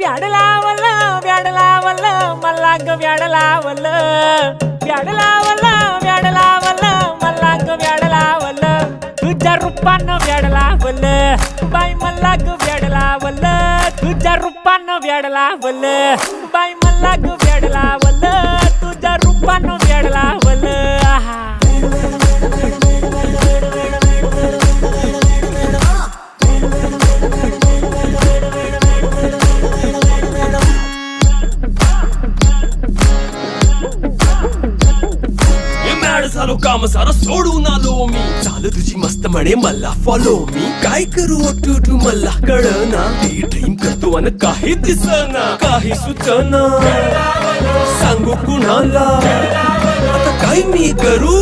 व्याड लावलं व्याड लावलं मला ग व्याड लावलं व्याड लावलं व्याड लावलं मला ग व्याड लावलं तुझ्या रूपानं व्याड लावलं बाई मला ग व्याड लावलं तुझ्या रूपानं व्याड लावलं बाई मला ग व्याड लावलं तुझ्या रूपानं व्याड लावलं आहा झालो काम सारं सोडून आलो मी चाल तुझी मस्त म्हणे मला फॉलो मी काय करू टू मला कळना ती ड्रीम करतो आणि काही दिसना काही सुचना सांगू कुणाला आता काय मी करू